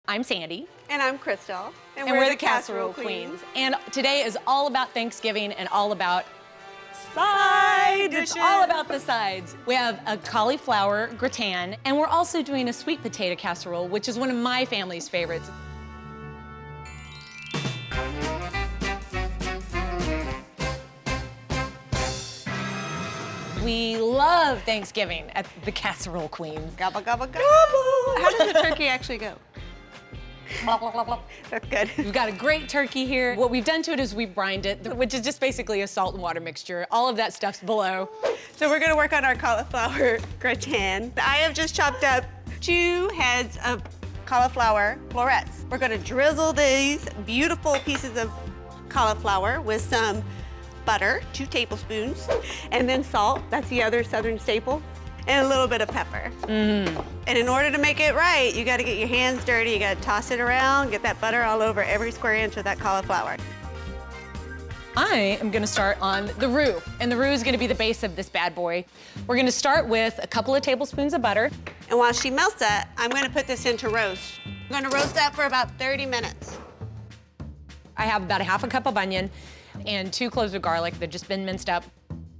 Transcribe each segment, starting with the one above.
I'm Sandy. And I'm Crystal. And we're the Casserole Queens. And today is all about Thanksgiving and all about sides. It's all about the sides. We have a cauliflower gratin, and we're also doing a sweet potato casserole, which is one of my family's favorites. We love Thanksgiving at the Casserole Queens. Gobble, gobble, gobble. How does the turkey actually go? That's good. We've got a great turkey here. What we've done to it is we've brined it, which is just basically a salt and water mixture. All of that stuff's below. So we're gonna work on our cauliflower gratin. I have just chopped up 2 heads of cauliflower florets. We're gonna drizzle these beautiful pieces of cauliflower with some butter, 2 tablespoons, and then salt, that's the other southern staple, and a little bit of pepper. And in order to make it right, you gotta get your hands dirty, you gotta toss it around, get that butter all over every square inch of that cauliflower. I am gonna start on the roux, and the roux is gonna be the base of this bad boy. We're gonna start with a couple of tablespoons of butter. And while she melts that, I'm gonna put this into roast. I'm gonna roast that for about 30 minutes. I have about a half a cup of onion and 2 cloves of garlic that have just been minced up.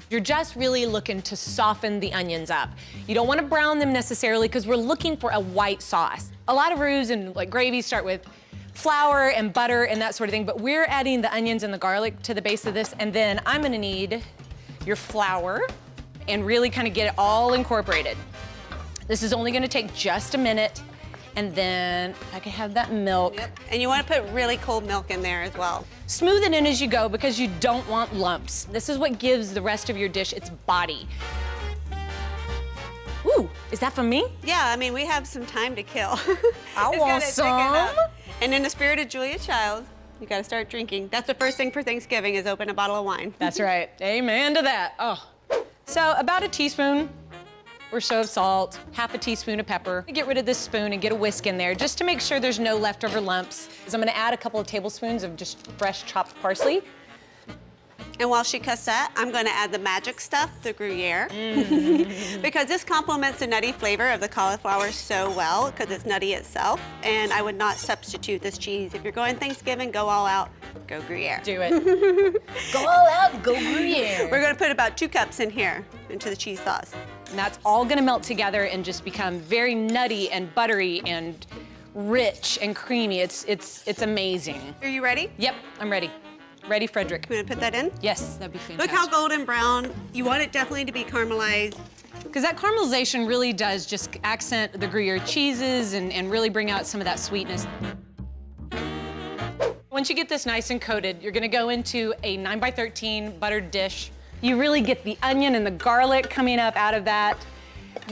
You're just really looking to soften the onions up. You don't want to brown them necessarily because we're looking for a white sauce. A lot of roux and like gravies start with flour and butter and that sort of thing, but we're adding the onions and the garlic to the base of this, and then I'm gonna need your flour and really kind of get it all incorporated. This is only gonna take just a minute, and then I can have that milk. Yep. And you want to put really cold milk in there as well. Smooth it in as you go because you don't want lumps. This is what gives the rest of your dish its body. Ooh, is that from me? Yeah, I mean, we have some time to kill. I It's want gotta take it some. up. And in the spirit of Julia Childs, you gotta start drinking. That's the first thing for Thanksgiving is open a bottle of wine. That's right, amen to that. Oh. So about a teaspoon or so of salt, half a teaspoon of pepper. Get rid of this spoon and get a whisk in there just to make sure there's no leftover lumps. So I'm gonna add a couple of tablespoons of just fresh chopped parsley. And while she cuts that, I'm gonna add the magic stuff, the Gruyere. Because this complements the nutty flavor of the cauliflower so well, because it's nutty itself. And I would not substitute this cheese. If you're going Thanksgiving, go all out, go Gruyere. Do it. Go all out, go Gruyere. We're gonna put about 2 cups in here into the cheese sauce. And that's all gonna melt together and just become very nutty and buttery and rich and creamy. It's amazing. Are you ready? Yep, I'm ready. Ready, Frederick. You wanna put that in? Yes, that'd be fantastic. Look how golden brown. You want it definitely to be caramelized. Because that caramelization really does just accent the Gruyere cheeses and really bring out some of that sweetness. Once you get this nice and coated, you're gonna go into a 9x13 buttered dish. You really get the onion and the garlic coming up out of that.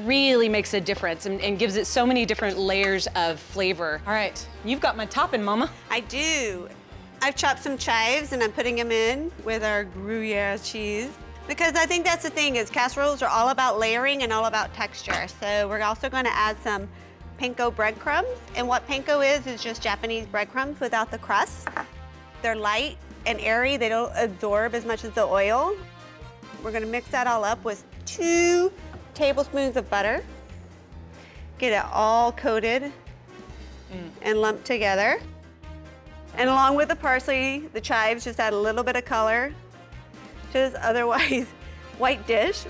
Really makes a difference and gives it so many different layers of flavor. All right, you've got my topping, Mama. I do. I've chopped some chives and I'm putting them in with our Gruyere cheese. Because I think that's the thing is casseroles are all about layering and all about texture. So we're also gonna add some Panko breadcrumbs. And what Panko is just Japanese breadcrumbs without the crust. They're light and airy, they don't absorb as much as the oil. We're gonna mix that all up with 2 tablespoons of butter. Get it all coated and lumped together. And along with the parsley, the chives, just add a little bit of color to this otherwise white dish.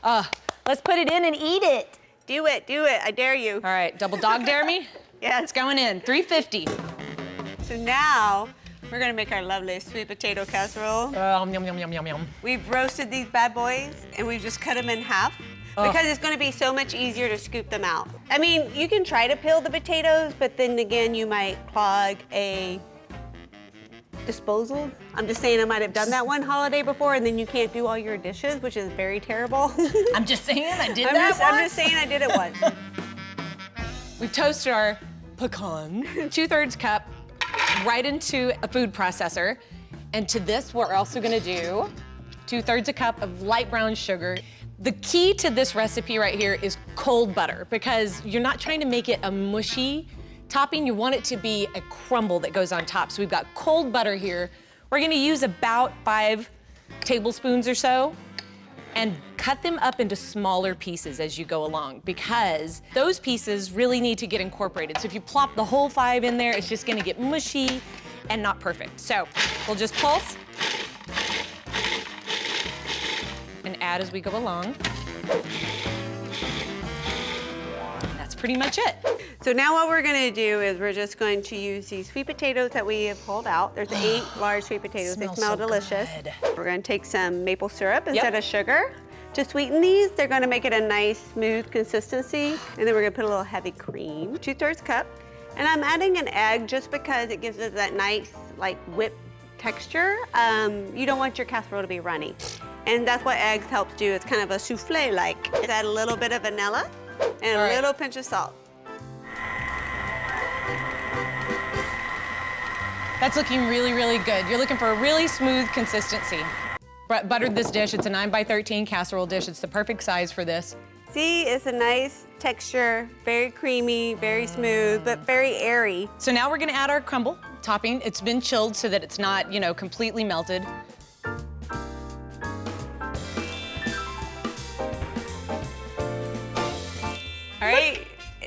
Let's put it in and eat it. Do it, I dare you. All right, double dog dare me? Yes. It's going in, 350. So now, we're gonna make our lovely sweet potato casserole. Yum, yum, yum, yum, yum. We've roasted these bad boys and we've just cut them in half because it's gonna be so much easier to scoop them out. I mean, you can try to peel the potatoes, but then again, you might clog a disposal. I'm just saying I might have done that one holiday before and then you can't do all your dishes, which is very terrible. I'm just saying I did I'm just saying I did it once. We've toasted our pecans, 2/3 cup, right into a food processor. And to this, we're also gonna do 2/3 a cup of light brown sugar. The key to this recipe right here is cold butter because you're not trying to make it a mushy topping, you want it to be a crumble that goes on top. So we've got cold butter here. We're gonna use about 5 tablespoons or so and cut them up into smaller pieces as you go along because those pieces really need to get incorporated. So if you plop the whole 5 in there, it's just gonna get mushy and not perfect. So we'll just pulse and add as we go along. That's pretty much it. So now what we're gonna do is we're just going to use these sweet potatoes that we have pulled out. There's 8 large sweet potatoes. They smell so delicious. good. We're gonna take some maple syrup instead of sugar. To sweeten these, they're gonna make it a nice, smooth consistency. And then we're gonna put a little heavy cream, 2/3 cup. And I'm adding an egg just because it gives us that nice, like, whipped texture. You don't want your casserole to be runny. And that's what eggs helps do. It's kind of a souffle-like. Add a little bit of vanilla and a little pinch of salt. That's looking really, really good. You're looking for a really smooth consistency. Buttered this dish. It's a 9x13 casserole dish. It's the perfect size for this. See, it's a nice texture, very creamy, very smooth, but very airy. So now we're gonna add our crumble topping. It's been chilled so that it's not, you know, completely melted. All right,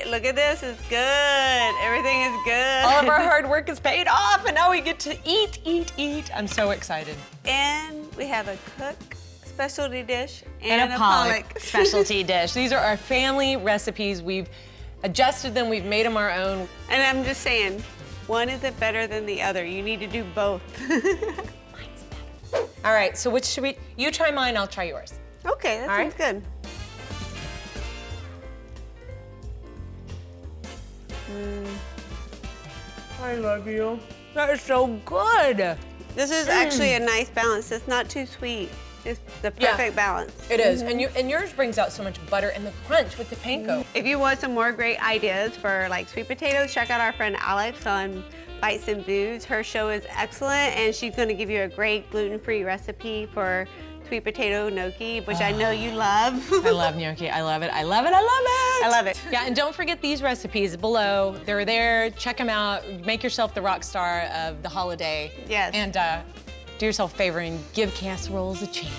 look at this, it's good. Everything is good. All of our hard work is paid off, and now we get to eat, eat, eat. I'm so excited. And we have a cook specialty dish And a Pollock specialty dish. These are our family recipes. We've adjusted them, we've made them our own. And I'm just saying, one isn't better than the other. You need to do both. Mine's better. All right, so which should we, you try mine, I'll try yours. Okay, that sounds good. I love you. That is so good. This is actually a nice balance. It's not too sweet. It's the perfect balance. It is, and yours brings out so much butter and the crunch with the panko. If you want some more great ideas for like sweet potatoes, check out our friend Alex on Bites and Booze. Her show is excellent, and she's going to give you a great gluten-free recipe for sweet potato gnocchi, which I know you love. I love gnocchi. I love it. I love it. I love it. I love it. Yeah, and don't forget these recipes below. They're there. Check them out. Make yourself the rock star of the holiday. Yes. And do yourself a favor and give casseroles a chance.